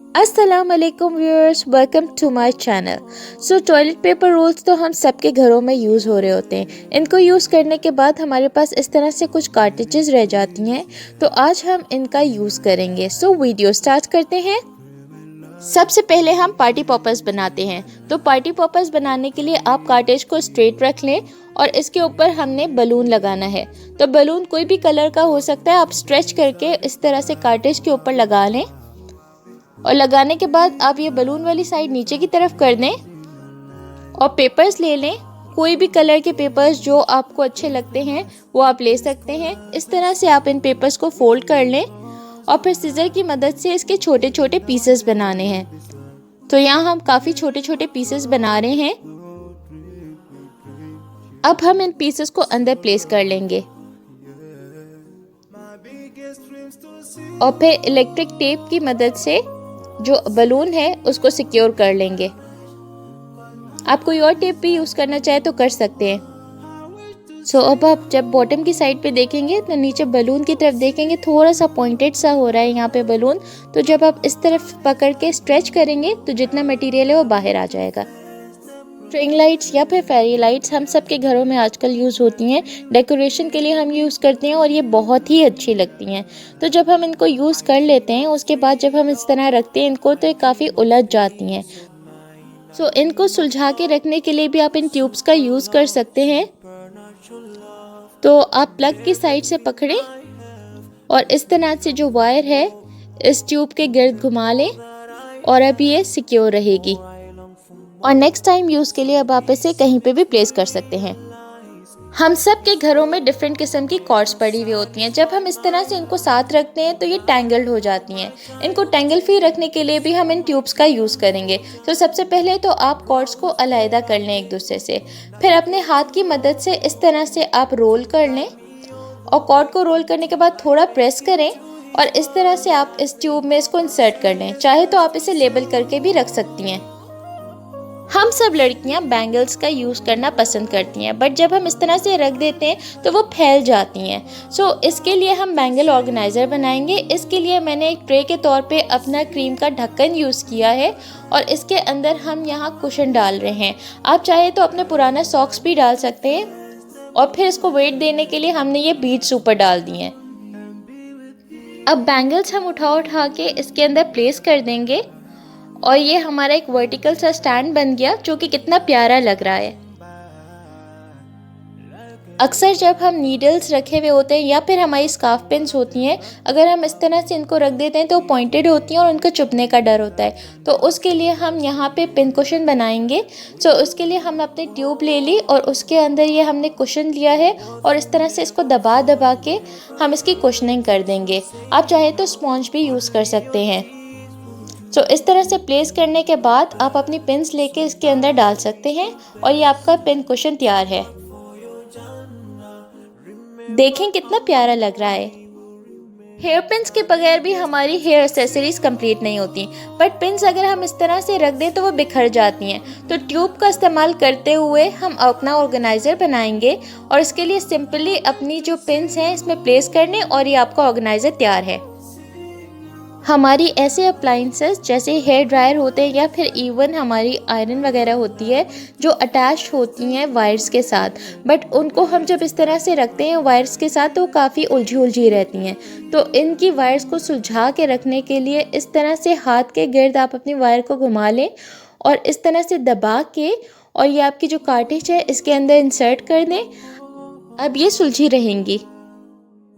अस्सलाम वालेकुम viewers, welcome to my channel. Toilet paper rolls तो हम सबके घरों में यूज़ हो रहे होते हैं। इनको यूज़ करने के बाद हमारे पास इस तरह से कुछ कार्ट्रिजेस रह जाती हैं, तो आज हम इनका यूज़ करेंगे। वीडियो स्टार्ट करते हैं। सबसे पहले हम पार्टी पॉपर्स बनाते हैं। तो पार्टी पॉपर्स बनाने के लिए आप कार्ट्रिज को स्ट्रेट रख लें और इसके ऊपर हमने बलून लगाना है। तो बलून कोई भी कलर का हो सकता है, आप स्ट्रेच करके इस तरह से कार्ट्रिज के ऊपर लगा लें और लगाने के बाद आप ये बलून वाली साइड नीचे की तरफ कर दें और पेपर्स ले लें। कोई भी कलर के पेपर्स जो आपको अच्छे लगते हैं वो आप ले सकते हैं। इस तरह से आप इन पेपर्स को फोल्ड कर लें और फिर सीजर की मदद से इसके छोटे छोटे पीसेस बनाने हैं। तो यहाँ हम काफ़ी छोटे छोटे पीसेस बना रहे हैं। अब हम इन पीसेस को अंदर प्लेस कर लेंगे और फिर इलेक्ट्रिक टेप की मदद से जो बलून है उसको सिक्योर कर लेंगे। आप कोई और टेप भी यूज़ करना चाहे तो कर सकते हैं। अब आप जब बॉटम की साइड पे देखेंगे तो नीचे बलून की तरफ देखेंगे, थोड़ा सा पॉइंटेड सा हो रहा है यहाँ पे बलून। तो जब आप इस तरफ पकड़ के स्ट्रेच करेंगे तो जितना मटेरियल है वो बाहर आ जाएगा। स्ट्रिंग लाइट्स या फिर फेरी लाइट्स हम सब के घरों में आजकल यूज़ होती हैं। डेकोरेशन के लिए हम यूज़ करते हैं और ये बहुत ही अच्छी लगती हैं। तो जब हम इनको यूज़ कर लेते हैं उसके बाद जब हम इस तरह रखते हैं इनको तो ये काफ़ी उलझ जाती हैं। इनको सुलझा के रखने के लिए भी आप इन ट्यूब्स का यूज़ कर सकते हैं। तो आप प्लग की साइड से पकड़ें और इस तरह से जो वायर है इस ट्यूब के गिर्द घुमा लें और अब ये सिक्योर रहेगी और नेक्स्ट टाइम यूज़ के लिए अब आप इसे कहीं पे भी प्लेस कर सकते हैं। हम सब के घरों में डिफरेंट किस्म की कॉर्ड्स पड़ी हुई होती हैं। जब हम इस तरह से इनको साथ रखते हैं तो ये टैंगल्ड हो जाती हैं। इनको टैंगल फ्री रखने के लिए भी हम इन ट्यूब्स का यूज़ करेंगे। सबसे पहले तो आप कॉर्ड्स को अलहदा कर लें एक दूसरे से, फिर अपने हाथ की मदद से इस तरह से आप रोल कर लें और कॉर्ड को रोल करने के बाद थोड़ा प्रेस करें और इस तरह से आप इस ट्यूब में इसको इंसर्ट कर लें। चाहे तो आप इसे लेबल करके भी रख सकती हैं। हम सब लड़कियां बैंगल्स का यूज़ करना पसंद करती हैं, बट जब हम इस तरह से रख देते हैं तो वो फैल जाती हैं। इसके लिए हम बैंगल ऑर्गेनाइज़र बनाएंगे। इसके लिए मैंने एक ट्रे के तौर पे अपना क्रीम का ढक्कन यूज़ किया है और इसके अंदर हम यहाँ कुशन डाल रहे हैं। आप चाहे तो अपने पुराना सॉक्स भी डाल सकते हैं और फिर इसको वेट देने के लिए हमने ये बीड्स ऊपर डाल दिए हैं। अब बैंगल्स हम उठा के इसके अंदर प्लेस कर देंगे और ये हमारा एक वर्टिकल सा स्टैंड बन गया जो कि कितना प्यारा लग रहा है। अक्सर जब हम नीडल्स रखे हुए होते हैं या फिर हमारी स्कार्फ पिन्स होती हैं, अगर हम इस तरह से इनको रख देते हैं तो पॉइंटेड होती हैं और उनको चुभने का डर होता है। तो उसके लिए हम यहाँ पे पिन कुशन बनाएंगे। उसके लिए हम अपनी ट्यूब ले ली और उसके अंदर ये हमने कुशन लिया है और इस तरह से इसको दबा दबा के हम इसकी कुशनिंग कर देंगे। आप चाहे तो स्पॉन्ज भी यूज़ कर सकते हैं। इस तरह से प्लेस करने के बाद आप अपनी पिन्स लेके इसके अंदर डाल सकते हैं और ये आपका पिन कुशन तैयार है। देखें कितना प्यारा लग रहा है। हेयर पिन्स के बगैर भी हमारी हेयर एक्सेसरीज कंप्लीट नहीं होती, बट पिन्स अगर हम इस तरह से रख दें तो वो बिखर जाती हैं। तो ट्यूब का इस्तेमाल करते हुए हम अपना ऑर्गेनाइज़र बनाएंगे और इसके लिए सिंपली अपनी जो पिन्स हैं इसमें प्लेस करने और ये आपका ऑर्गेनाइज़र तैयार है। हमारी ऐसे अप्लाइंसेस जैसे हेयर ड्रायर होते हैं या फिर इवन हमारी आयरन वगैरह होती है जो अटैच होती हैं वायर्स के साथ, बट उनको हम जब इस तरह से रखते हैं वायर्स के साथ तो काफ़ी उलझी रहती हैं। तो इनकी वायर्स को सुलझा के रखने के लिए इस तरह से हाथ के गिर्द आप अपनी वायर को घुमा लें और इस तरह से दबा के और ये आपकी जो कार्ट्रिज है इसके अंदर इंसर्ट कर दें। अब ये सुलझी रहेंगी।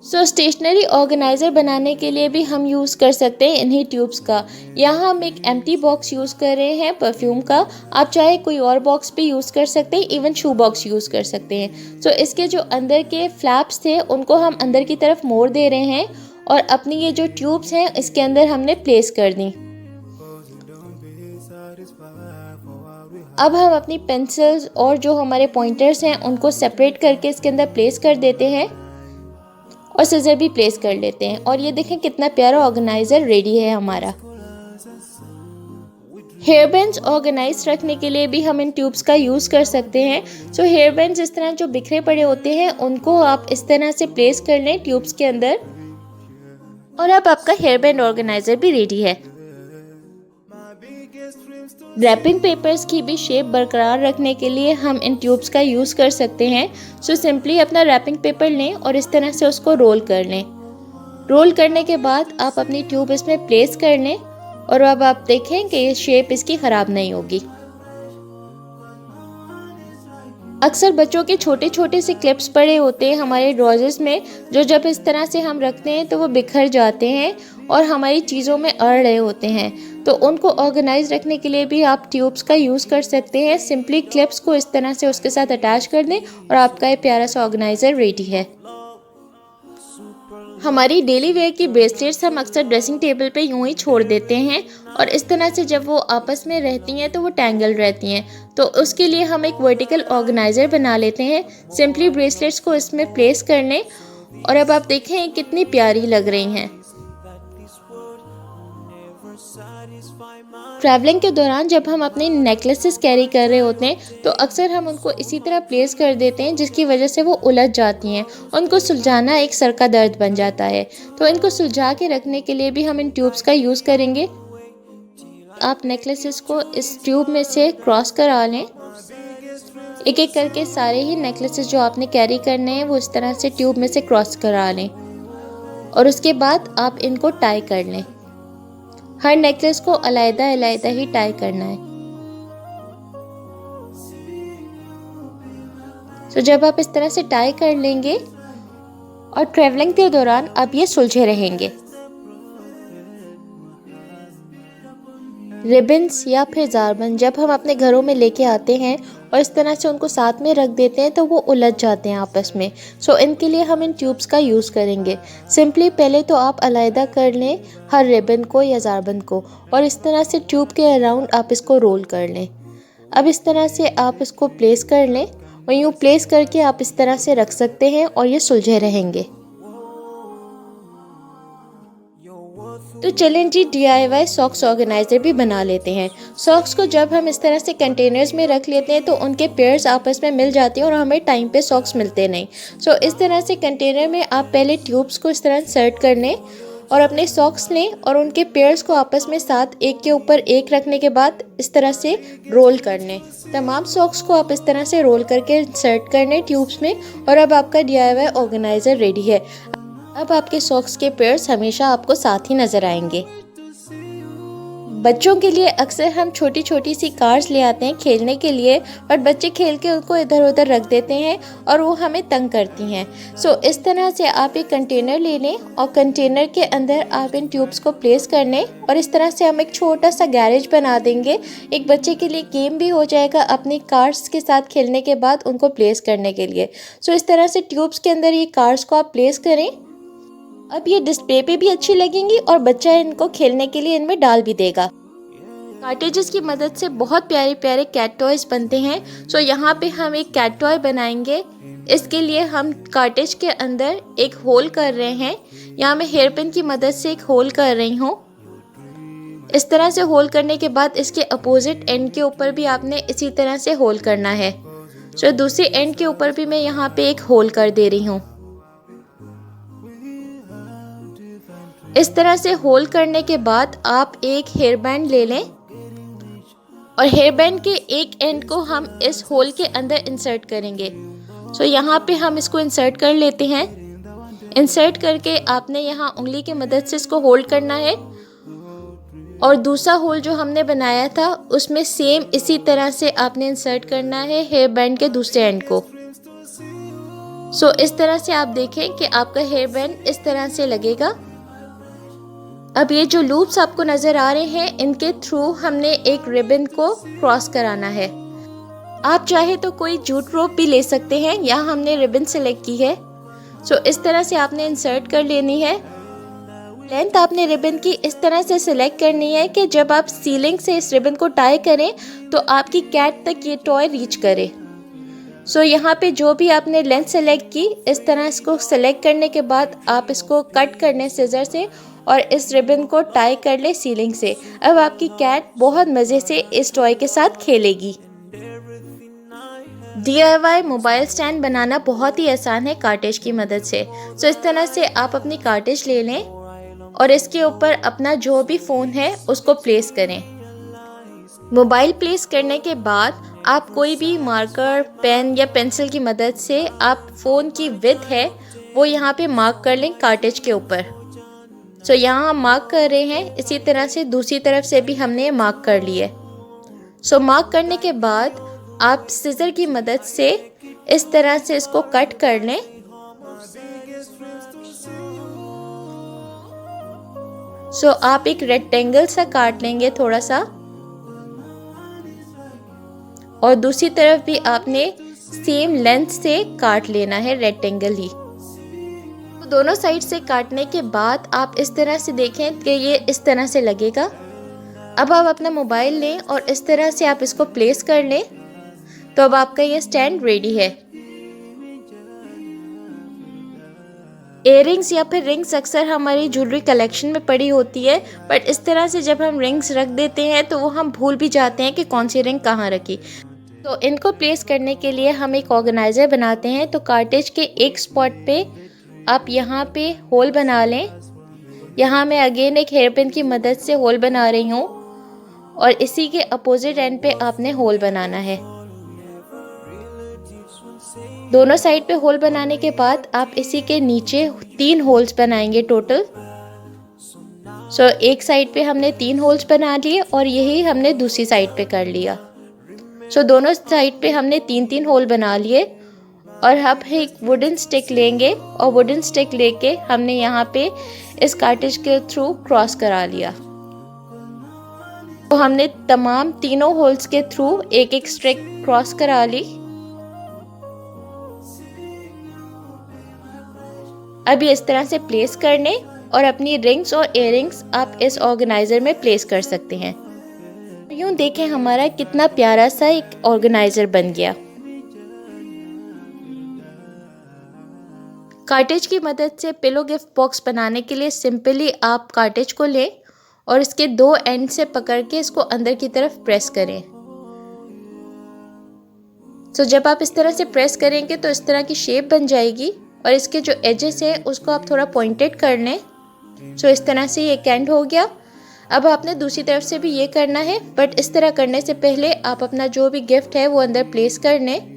स्टेशनरी ऑर्गेनाइज़र बनाने के लिए भी हम यूज़ कर सकते हैं इन्हीं ट्यूब्स का। यहाँ हम एक एम्प्टी बॉक्स यूज़ कर रहे हैं परफ्यूम का। आप चाहे कोई और बॉक्स भी यूज़ कर सकते हैं, इवन शू बॉक्स यूज़ कर सकते हैं। इसके जो अंदर के फ्लैप्स थे उनको हम अंदर की तरफ मोड़ दे रहे हैं और अपनी ये जो ट्यूब्स हैं इसके अंदर हमने प्लेस कर दी। अब हम अपनी पेंसिल्स और जो हमारे पॉइंटर्स हैं उनको सेपरेट करके इसके अंदर प्लेस कर देते हैं और सीजर भी प्लेस कर लेते हैं और ये देखें कितना प्यारा ऑर्गेनाइज़र रेडी है हमारा। हेयर बैंड्स ऑर्गेनाइज रखने के लिए भी हम इन ट्यूब्स का यूज़ कर सकते हैं। हेयर बैंड्स इस तरह जो बिखरे पड़े होते हैं उनको आप इस तरह से प्लेस कर लें ट्यूब्स के अंदर और अब आपका हेयर बैंड ऑर्गेनाइज़र भी रेडी है। रैपिंग पेपर्स की भी शेप बरकरार रखने के लिए हम इन ट्यूब्स का यूज़ कर सकते हैं। सो सिंपली अपना रैपिंग पेपर लें और इस तरह से उसको रोल कर लें। रोल करने के बाद आप अपनी ट्यूब इसमें प्लेस कर लें और अब आप देखें कि ये शेप इसकी ख़राब नहीं होगी। अक्सर बच्चों के छोटे छोटे से क्लिप्स पड़े होते हैं हमारे ड्रॉजर्स में, जो जब इस तरह से हम रखते हैं तो वो बिखर जाते हैं और हमारी चीज़ों में अड़ रहे होते हैं। तो उनको ऑर्गेनाइज रखने के लिए भी आप ट्यूब्स का यूज़ कर सकते हैं। सिंपली क्लिप्स को इस तरह से उसके साथ अटैच कर दें और आपका ये प्यारा सा ऑर्गेनाइज़र रेडी है। हमारी डेली वेयर की ब्रेसलेट्स हम अक्सर ड्रेसिंग टेबल पे यूं ही छोड़ देते हैं और इस तरह से जब वो आपस में रहती हैं तो वो टैंगल रहती हैं। तो उसके लिए हम एक वर्टिकल ऑर्गेनाइज़र बना लेते हैं। सिंपली ब्रेसलेट्स को इसमें प्लेस कर लें और अब आप देखें कितनी प्यारी लग रही हैं। ट्रैवलिंग के दौरान जब हम अपने नेकलेसेस कैरी कर रहे होते हैं तो अक्सर हम उनको इसी तरह प्लेस कर देते हैं, जिसकी वजह से वो उलझ जाती हैं। उनको सुलझाना एक सर का दर्द बन जाता है। तो इनको सुलझा के रखने के लिए भी हम इन ट्यूब्स का यूज़ करेंगे। आप नेकलेसेस को इस ट्यूब में से क्रॉस करा लें। एक एक करके सारे ही नेकलेसेस जो आपने कैरी करने हैं वो इस तरह से ट्यूब में से क्रॉस करा लें और उसके बाद आप इनको टाई कर लें। हर नेकलेस को अलग अलग ही टाई करना है। तो जब आप इस तरह से टाई कर लेंगे और ट्रैवलिंग के दौरान अब ये सुलझे रहेंगे। रिबन्स या फिर ज़ारबंद जब हम अपने घरों में लेके आते हैं और इस तरह से उनको साथ में रख देते हैं तो वो उलझ जाते हैं आपस में। सो इनके लिए हम इन ट्यूब्स का यूज़ करेंगे। सिंपली पहले तो आप अलग कर लें हर रिबन को या ज़ारबंद को और इस तरह से ट्यूब के अराउंड आप इसको रोल कर लें। अब इस तरह से आप इसको प्लेस कर लें और यूँ प्लेस करके आप इस तरह से रख सकते हैं और ये सुलझे रहेंगे। तो चलें जी, DIY सॉक्स ऑर्गेनाइज़र भी बना लेते हैं। सॉक्स को जब हम इस तरह से कंटेनर्स में रख लेते हैं तो उनके पेयर्स आपस में मिल जाते हैं और हमें टाइम पे सॉक्स मिलते नहीं। सो इस तरह से कंटेनर में आप पहले ट्यूब्स को इस तरह इंसर्ट कर लें और अपने सॉक्स लें और उनके पेयर्स को आपस में साथ एक के ऊपर एक रखने के बाद इस तरह से रोल कर लें। तमाम सॉक्स को आप इस तरह से रोल करके इंसर्ट कर लें ट्यूब्स में और अब आपका DIY ऑर्गेनाइज़र रेडी है। अब आपके सॉक्स के पेयर्स हमेशा आपको साथ ही नज़र आएंगे। बच्चों के लिए अक्सर हम छोटी छोटी सी कार्स ले आते हैं खेलने के लिए, पर बच्चे खेल के उनको इधर उधर रख देते हैं और वो हमें तंग करती हैं। सो इस तरह से आप एक कंटेनर ले लें और कंटेनर के अंदर आप इन ट्यूब्स को प्लेस कर लें और इस तरह से हम एक छोटा सा गैरेज बना देंगे। एक बच्चे के लिए गेम भी हो जाएगा अपनी कार्स के साथ खेलने के बाद उनको प्लेस करने के लिए। सो इस तरह से ट्यूब्स के अंदर ये कार्स को आप प्लेस करें। अब ये डिस्प्ले पे भी अच्छी लगेंगी और बच्चा इनको खेलने के लिए इनमें डाल भी देगा। कार्टेजेस की मदद से बहुत प्यारे प्यारे कैट टॉयज बनते हैं। सो यहाँ पे हम एक कैट टॉय बनाएंगे। इसके लिए हम कार्टेज के अंदर एक होल कर रहे हैं। यहाँ मैं हेयर पिन की मदद से एक होल कर रही हूँ। इस तरह से होल करने के बाद इसके अपोजिट एंड के ऊपर भी आपने इसी तरह से होल करना है। सो दूसरे एंड के ऊपर भी मैं यहाँ पे एक होल कर दे रही हूँ। इस तरह से होल करने के बाद आप एक हेयर बैंड ले लें और हेयर बैंड के एक एंड को हम इस होल के अंदर इंसर्ट करेंगे। सो यहाँ पे हम इसको इंसर्ट कर लेते हैं। इंसर्ट करके आपने यहाँ उंगली की मदद से इसको होल्ड करना है और दूसरा होल जो हमने बनाया था उसमें सेम इसी तरह से आपने इंसर्ट करना है हेयर बैंड के दूसरे एंड को। सो इस तरह से आप देखें कि आपका हेयर बैंड इस तरह से लगेगा। अब ये जो लूप्स आपको नज़र आ रहे हैं इनके थ्रू हमने एक रिबन को क्रॉस कराना है। आप चाहे तो कोई जूट रोप भी ले सकते हैं, यहाँ हमने रिबन सेलेक्ट की है। सो इस तरह से आपने इंसर्ट कर लेनी है। लेंथ आपने रिबन की इस तरह से सिलेक्ट करनी है कि जब आप सीलिंग से इस रिबन को टाई करें तो आपकी कैट तक ये टॉय रीच करे। सो यहाँ पे जो भी आपने लेंथ सेलेक्ट की इस तरह इसको सेलेक्ट करने के बाद आप इसको कट करने सीजर से और इस रिबन को टाई कर ले सीलिंग से। अब आपकी कैट बहुत मज़े से इस टॉय के साथ खेलेगी। DIY मोबाइल स्टैंड बनाना बहुत ही आसान है कार्टेज की मदद से। सो इस तरह से आप अपनी कार्टेज ले लें और इसके ऊपर अपना जो भी फ़ोन है उसको प्लेस करें। मोबाइल प्लेस करने के बाद आप कोई भी मार्कर, पेन या पेंसिल की मदद से आप फ़ोन की विड्थ है वो यहाँ पे मार्क कर लें कार्टेज के ऊपर। सो यहाँ हम मार्क कर रहे हैं, इसी तरह से दूसरी तरफ से भी हमने मार्क कर लिया है। सो मार्क करने के बाद आप सिज़र की मदद से इस तरह से इसको कट कर लें। सो आप एक रेक्टेंगल सा काट लेंगे थोड़ा सा, और दूसरी तरफ भी आपने सेम लेंथ से काट लेना है रेक्टेंगल ही। तो दोनों साइड से काटने के बाद आप इस तरह से देखें कि ये इस तरह से लगेगा। अब आप अपना मोबाइल लें और इस तरह से आप इसको प्लेस कर लें, तो अब आपका ये स्टैंड रेडी है। इयररिंग्स या फिर रिंग्स अक्सर हमारी ज्वेलरी कलेक्शन में पड़ी होती है, बट इस तरह से जब हम रिंग्स रख देते हैं तो वो हम भूल भी जाते हैं कि कौन सी रिंग कहाँ रखी। तो इनको प्लेस करने के लिए हम एक ऑर्गेनाइज़र बनाते हैं। तो कार्टेज के एक स्पॉट पे आप यहाँ पे होल बना लें। यहाँ मैं अगेन एक हेयर पिन की मदद से होल बना रही हूँ, और इसी के अपोजिट एंड पे आपने होल बनाना है। दोनों साइड पे होल बनाने के बाद आप इसी के नीचे 3 होल्स बनाएंगे टोटल। सो एक साइड पे हमने 3 होल्स बना लिए और यही हमने दूसरी साइड पे कर लिया। सो दोनों साइड पे हमने 3-3 होल बना लिए, और अब एक वुडन स्टिक लेंगे और वुडन स्टिक लेके हमने यहाँ पे इस कार्टेज के थ्रू क्रॉस करा लिया। तो हमने तमाम तीनों होल्स के थ्रू एक एक स्टिक क्रॉस करा ली। अभी इस तरह से प्लेस करने और अपनी रिंग्स और इयररिंग्स आप इस ऑर्गेनाइज़र में प्लेस कर सकते हैं। यूँ देखें हमारा कितना प्यारा सा एक ऑर्गेनाइज़र बन गया। कार्टेज की मदद से पिलो गिफ्ट बॉक्स बनाने के लिए सिंपली आप कार्टेज को लें और इसके 2 एंड से पकड़ के इसको अंदर की तरफ प्रेस करें। तो जब आप इस तरह से प्रेस करेंगे तो इस तरह की शेप बन जाएगी, और इसके जो एजेस है उसको आप थोड़ा पॉइंटेड कर लें। सो इस तरह से ये एंड हो गया। अब आपने दूसरी तरफ से भी ये करना है, बट इस तरह करने से पहले आप अपना जो भी गिफ्ट है वो अंदर प्लेस कर लें,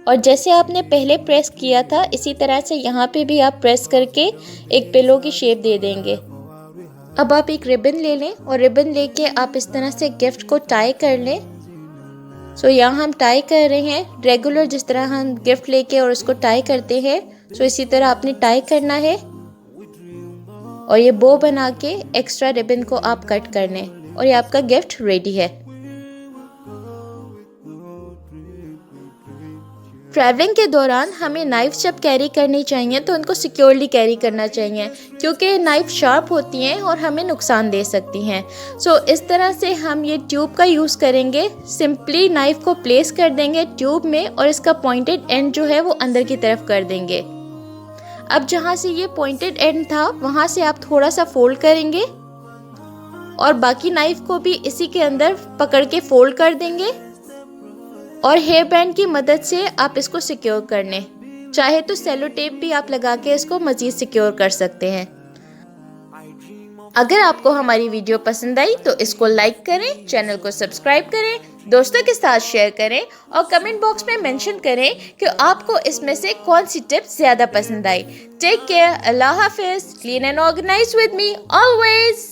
और जैसे आपने पहले प्रेस किया था इसी तरह से यहाँ पे भी आप प्रेस करके एक पिलो की शेप दे देंगे। अब आप एक रिबन ले लें और रिबन लेके आप इस तरह से गिफ्ट को टाई कर लें। सो यहाँ हम टाई कर रहे हैं रेगुलर जिस तरह हम गिफ्ट लेके और उसको टाई करते हैं। सो इसी तरह आपने टाई करना है, और ये बो बना के एक्स्ट्रा रिबन को आप कट कर लें, और ये आपका गिफ्ट रेडी है। ट्रैवलिंग के दौरान हमें नाइफ जब कैरी करनी चाहिए तो उनको सिक्योरली कैरी करना चाहिए, क्योंकि नाइफ शार्प होती हैं और हमें नुकसान दे सकती हैं। सो इस तरह से हम ये ट्यूब का यूज़ करेंगे। सिंपली नाइफ को प्लेस कर देंगे ट्यूब में और इसका पॉइंटेड एंड जो है वो अंदर की तरफ कर देंगे। अब जहाँ से ये पॉइंटेड एंड था वहाँ से आप थोड़ा सा फोल्ड करेंगे और बाकी नाइफ को भी इसी के अंदर पकड़ के फोल्ड कर देंगे, और हेयर बैंड की मदद से आप इसको सिक्योर कर लें। चाहे तो सेलो टेप भी आप लगा के इसको मज़ीद सिक्योर कर सकते हैं। अगर आपको हमारी वीडियो पसंद आई तो इसको लाइक करें, चैनल को सब्सक्राइब करें, दोस्तों के साथ शेयर करें और कमेंट बॉक्स में मेंशन करें कि आपको इसमें से कौन सी टिप्स ज़्यादा पसंद आई। टेक केयर, अल्लाह हाफिज़, clean and organize with me always.